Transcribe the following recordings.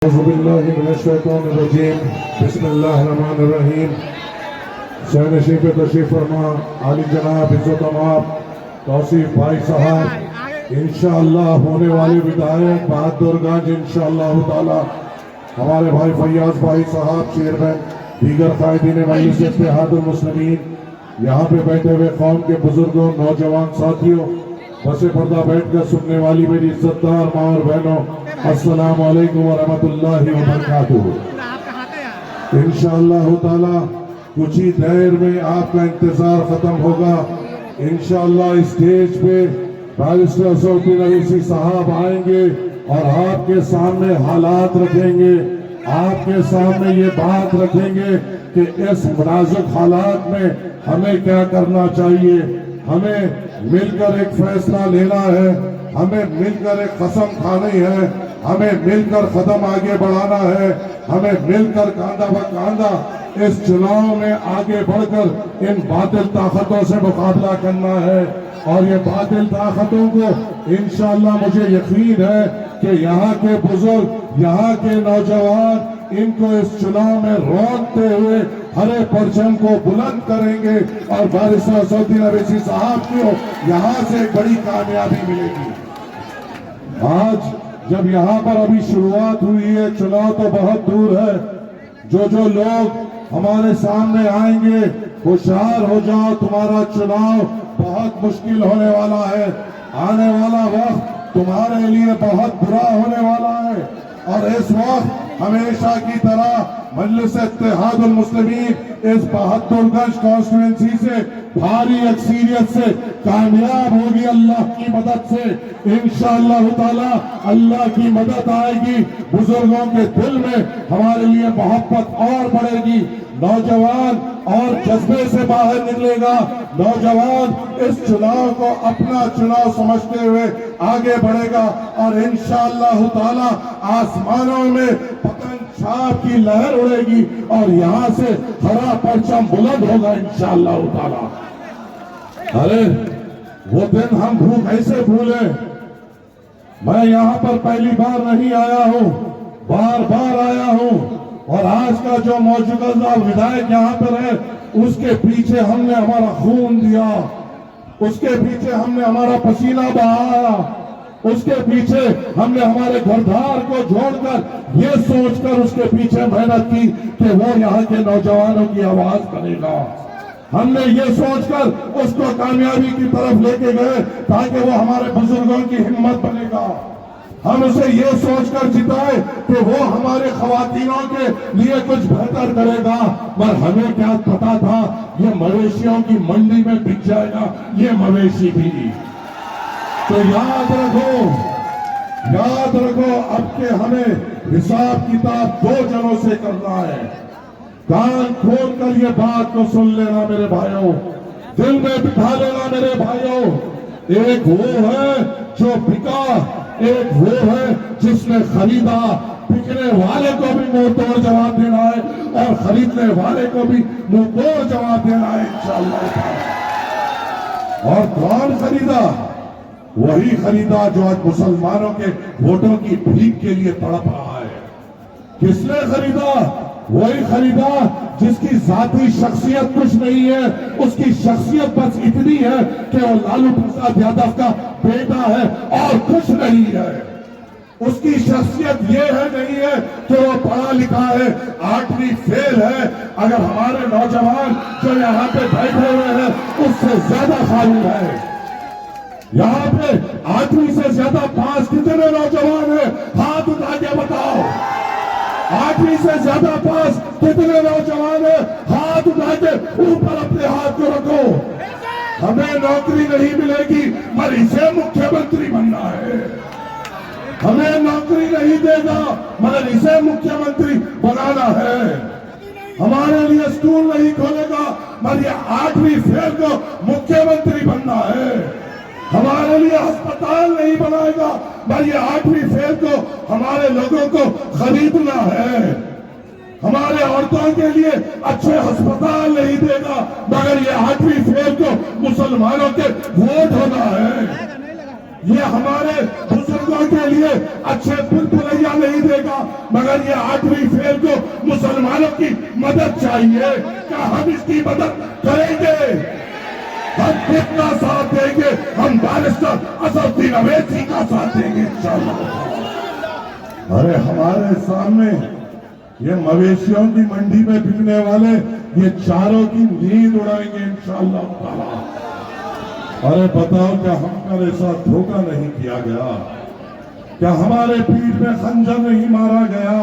اعوذ باللہ من الشیطان الرجیم بسم اللہ الرحمن الرحیم سینشی پہ تشریف فرما عالی جناب عزت امام توصیف بھائی صاحب انشاءاللہ ہونے والی ودایت بہادر گنج انشاءاللہ تعالی ہمارے بھائی فیاض بھائی صاحب چیئرمین دیگر قائدین مجلس اتحاد المسلمین یہاں پہ بیٹھے ہوئے قوم کے بزرگوں نوجوان ساتھیوں بس پردہ بیٹھ کر سننے والی میری عزتدار ماں اور بہنوں السلام علیکم ورحمۃ اللہ وبرکاتہ۔ انشاءاللہ تعالی کچھ ہی دیر میں آپ کا انتظار ختم ہوگا۔ انشاءاللہ اسٹیج پہ بیرسٹر اسدالدین اویسی صاحب آئیں گے اور آپ کے سامنے حالات رکھیں گے، آپ کے سامنے یہ بات رکھیں گے کہ اس نازک حالات میں ہمیں کیا کرنا چاہیے، ہمیں مل کر ایک فیصلہ لینا ہے، ہمیں مل کر ایک قسم کھانی ہے، ہمیں مل کر قدم آگے بڑھانا ہے، ہمیں مل کر کاندھا بکاندھا اس چناؤ میں آگے بڑھ کر ان باطل طاقتوں سے مقابلہ کرنا ہے۔ اور یہ باطل طاقتوں کو انشاءاللہ مجھے یقین ہے کہ یہاں کے بزرگ، یہاں کے نوجوان ان کو اس چناؤ میں رونقتے ہوئے ہرے پرچم کو بلند کریں گے اور بیرسٹر اسدالدین اویسی صاحب کو یہاں سے ایک بڑی کامیابی ملے گی۔ آج جب یہاں پر ابھی شروعات ہوئی ہے، چناؤ تو بہت دور ہے، جو لوگ ہمارے سامنے آئیں گے ہوشیار ہو جاؤ، تمہارا چناؤ بہت مشکل ہونے والا ہے، آنے والا وقت تمہارے لیے بہت برا ہونے والا ہے۔ اور اس وقت ہمیشہ کی طرح مجلس اتحاد المسلمین اس بہادر گنج کانسٹیٹوئنسی سے بھاری اکثریت سے کامیاب ہوگی اللہ کی مدد سے۔ انشاءاللہ تعالی اللہ کی مدد آئے گی، بزرگوں کے دل میں ہمارے لیے محبت اور بڑھے گی، نوجوان اور جذبے سے باہر نکلے گا، نوجوان اس چناؤ کو اپنا چناؤ سمجھتے ہوئے آگے بڑھے گا اور انشاءاللہ تعالی آسمانوں میں پتنگ چھاپ کی لہر اڑے گی اور یہاں سے ہرا پرچم بلند ہوگا انشاءاللہ تعالی۔ ارے وہ دن ہم ایسے بھولے، میں یہاں پر پہلی بار نہیں آیا ہوں، بار بار آیا ہوں، اور آج کا جو موجودہ ودایک یہاں پر ہے اس کے پیچھے ہم نے ہمارا خون دیا، اس کے پیچھے ہم نے ہمارا پسینہ بہایا، اس کے پیچھے ہم نے ہمارے گھردار کو جوڑ کر یہ سوچ کر اس کے پیچھے محنت کی کہ وہ یہاں کے نوجوانوں کی آواز بنے گا، ہم نے یہ سوچ کر اس کو کامیابی کی طرف لے کے گئے تاکہ وہ ہمارے بزرگوں کی ہمت بنے گا، ہم اسے یہ سوچ کر جتائے کہ وہ ہمارے خواتینوں کے لیے کچھ بہتر کرے گا، پر ہمیں کیا پتا تھا یہ مویشیوں کی منڈی میں بک جائے گا یہ مویشی بھی۔ تو یاد رکھو اب کہ ہمیں حساب کتاب دو جنوں سے کرنا ہے۔ کان کھول کر یہ بات کو سن لینا میرے بھائیوں، دل میں بٹھا لینا میرے بھائیوں، ایک وہ ہے جو بکا، ایک وہ ہے جس نے خریدا، بکنے والے کو بھی منہ توڑ جواب دینا ہے اور خریدنے والے کو بھی منہ توڑ جواب دینا ہے انشاءاللہ۔ اور کون خریدا؟ وہی خریدا جو آج مسلمانوں کے ووٹوں کی بھیک کے لیے تڑپ رہا ہے۔ کس نے خریدا؟ وہی خریدا جس کی ذاتی شخصیت کچھ نہیں ہے، اس کی شخصیت بس اتنی ہے کہ وہ لالو پرساد یادو کا بیٹا ہے اور کچھ نہیں ہے، اس کی شخصیت یہ ہے نہیں ہے کہ وہ پڑھا لکھا ہے، 8ویں فیل ہے۔ اگر ہمارے نوجوان جو یہاں پہ بیٹھے ہوئے ہیں اس سے زیادہ فارغ ہے، یہاں پہ 8ویں سے زیادہ پاس کتنے نوجوان ہیں؟ ہاتھ اٹھا کے بتاؤ، 8ویں سے زیادہ پاس کتنے نوجوان ہیں؟ ہاتھ اٹھا کے اوپر اپنے ہاتھ کو رکھو۔ ہمیں نوکری نہیں ملے گی مگر اسے مکھیہ منتری بننا ہے، ہمیں نوکری نہیں دے گا مگر اسے مکھیہ منتری بنانا ہے، ہمارے لیے اسکول نہیں کھولے گا مگر یہ 8ویں فیل کو مکھیہ منتری بننا ہے، ہمارے لیے ہسپتال نہیں بنائے گا مگر یہ 8ویں فیل کو ہمارے لوگوں کو خریدنا ہے، ہمارے عورتوں کے لیے اچھے ہسپتال نہیں دے گا مگر یہ 8ویں فیل کو مسلمانوں کے ووٹ ہونا ہے۔ یہ ہمارے بزرگوں کے لیے اچھے بھول بھلیا نہیں دے گا، مگر یہ 8ویں فیل کو مسلمانوں کی مدد چاہیے. کیا ہم اس کی مدد کریں گے؟ ہم کتنا ساتھ دیں گے؟ ہم بیرسٹر اسد الدین اویسی کا ساتھ دیں گے انشاءاللہ. ارے ہمارے سامنے یہ مویشیوں کی منڈی میں بکنے والے یہ چاروں کی نیند اڑائیں گے انشاءاللہ تعالی. ارے بتاؤ کیا ہم کا ایسا دھوکہ نہیں کیا گیا؟ کیا ہمارے پیٹھ میں خنجر نہیں مارا گیا؟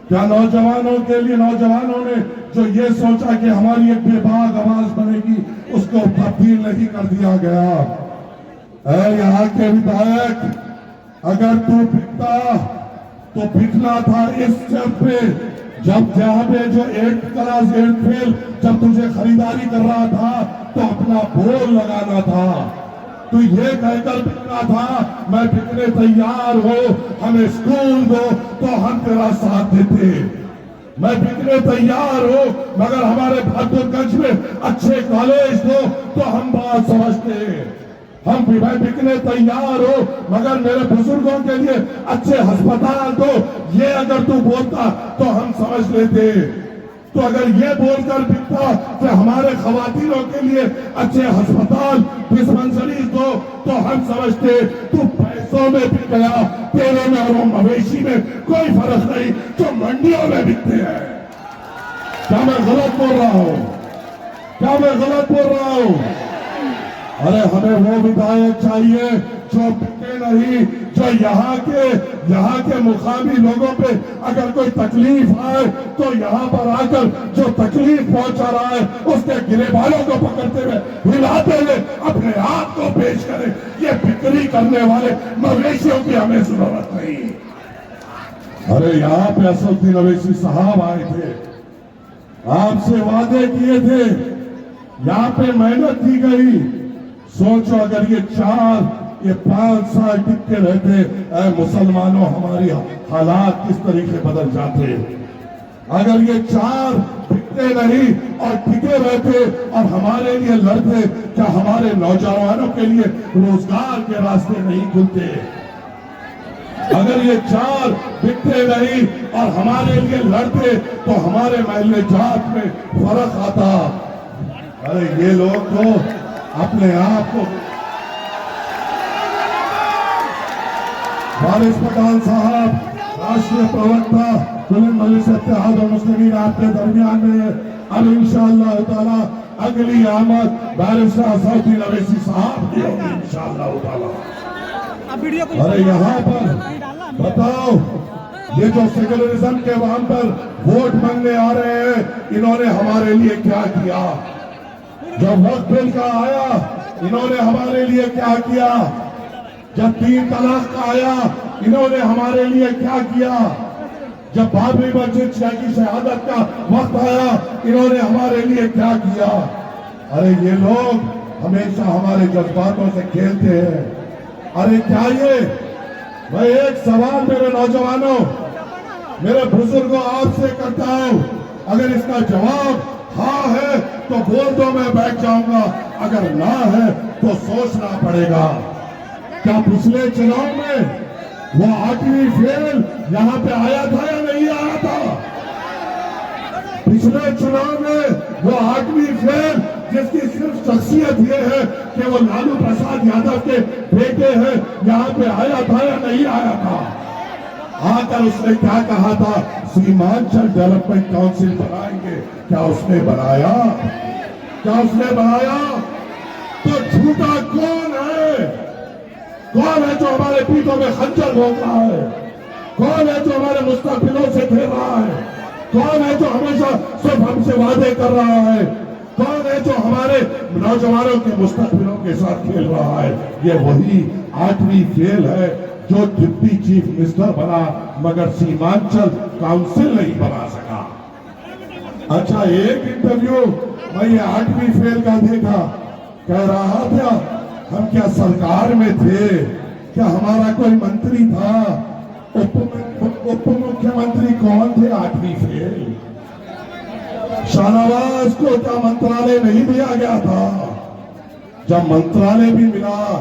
کیا نوجوانوں کے لیے نوجوانوں نے جو یہ سوچا کہ ہماری ایک بے باک آواز بنے گی اس کو تبدیل نہیں کر دیا گیا؟ اے یہاں کے ودھائک، اگر تو بکتا تو بکنا تھا اس شرط پہ جب جہاں پہ جو 8 کلاس 8 فیل جب تجھے خریداری کر رہا تھا تو اپنا بول لگانا تھا. تو یہ کہہ کر بکنا تھا میں بکنے تیار ہوں، ہمیں اسکول دو تو ہم تیرا ساتھ دیتے. میں بکنے تیار ہوں مگر ہمارے بہادر گنج میں اچھے کالج دو تو ہم بات سمجھتے. ہم بھی میں بکنے تیار ہوں مگر میرے بزرگوں کے لیے اچھے ہسپتال دو، یہ اگر تو بولتا تو ہم سمجھ لیتے. تو اگر یہ بول کر بکتا کہ ہمارے خواتینوں کے لیے اچھے ہسپتال ڈسپنسریز دو تو ہم سمجھتے. تو پیسوں میں بک گیا، تیرے میں اور وہ مویشی میں کوئی فرق نہیں جو منڈیوں میں بکتے ہیں. کیا میں غلط بول رہا ہوں؟ کیا میں غلط بول رہا ہوں؟ ارے ہمیں وہ ودھائک چاہیے جو بکے نہیں، جو یہاں کے مقامی لوگوں پہ اگر کوئی تکلیف آئے تو یہاں پر آ کر جو تکلیف پہنچا رہا ہے اس کے گریبانوں کو پکڑتے ہوئے ہلاتے ہوئے اپنے آپ کو پیش کرے. یہ بکری کرنے والے مویشیوں کی ہمیں ضرورت نہیں. ارے یہاں پہ اسد الدین اویسی صاحب آئے تھے، آپ سے وعدے کیے تھے، یہاں پہ محنت کی گئی. سوچو اگر یہ 5 سال ٹک کے رہتے، اے مسلمانوں ہماری حالات کس طریقے بدل جاتے. اگر یہ 4 ٹکتے نہیں اور ٹکے رہتے اور ہمارے لیے لڑتے، کیا ہمارے نوجوانوں کے لیے روزگار کے راستے نہیں کھلتے؟ اگر یہ 4 ٹکتے نہیں اور ہمارے لیے لڑتے تو ہمارے محلے جات میں فرق آتا. ارے یہ لوگ تو اپنے آپ کو وارث پٹھان صاحب راشٹریہ پروکتا کل مجلس اتحاد المسلمین آپ کے درمیان میں اب انشاءاللہ تعالی اگلی آمد بیرسٹر اسد الدین اویسی صاحب کی ہوگی انشاءاللہ تعالی. ارے یہاں پر بتاؤ یہ جو سیکولرزم کے وہاں پر ووٹ مانگنے آ رہے ہیں انہوں نے ہمارے لیے کیا کیا؟ جب وقت بل کا آیا انہوں نے ہمارے لیے کیا کیا؟ جب 3 طلاق کا آیا انہوں نے ہمارے لیے کیا کیا؟ جب بابری مسجد کی شہادت کا وقت آیا انہوں نے ہمارے لیے کیا کیا؟ ارے یہ لوگ ہمیشہ ہمارے جذباتوں سے کھیلتے ہیں. ارے کیا یہ میں ایک سوال میرے نوجوانوں میرے بزرگوں آپ سے کرتا ہوں، اگر اس کا جواب ہاں ہے تو بول دو میں بیٹھ جاؤں گا، اگر نہ ہے تو سوچنا پڑے گا. کیا پچھلے چناؤ میں وہ 8ویں فیل یہاں پہ آیا تھا یا نہیں آیا تھا؟ پچھلے چناؤ میں وہ 8ویں فیل جس کی صرف شخصیت یہ ہے کہ وہ لالو پرساد یادو کے بیٹے ہیں یہاں پہ آیا تھا یا نہیں آیا تھا؟ آ کر اس نے کیا کہا تھا؟ سیمانچل ڈیولپمنٹ کاؤنسل بنائیں گے. کیا اس نے بنایا؟ کیا اس نے بنایا؟ تو جھوٹا کون ہے؟ کون ہے جو ہمارے پیٹھوں میں خنجر بھونک رہا ہے؟ کون ہے جو ہمارے مستقبلوں سے کھیل رہا ہے؟ کون ہے جو ہمیشہ صرف ہم سے وعدے کر رہا ہے؟ کون ہے جو ہمارے نوجوانوں کے مستقبلوں کے ساتھ کھیل رہا ہے؟ یہ وہی 8ویں فیل ہے جو ڈپٹی چیف منسٹر بنا مگر سیمانچل کاؤنسل نہیں بنا سکا. اچھا ایک انٹرویو میں یہ 8ویں فیل کا دیکھا، کہہ رہا تھا ہم کیا سرکار میں تھے؟ کیا ہمارا کوئی منتری تھا؟ اپ مکھیہ منتری کون تھے 8ویں فیل؟ شاہ نواز کو کیا منترالیہ نہیں دیا گیا تھا؟ جب منترالیہ بھی ملا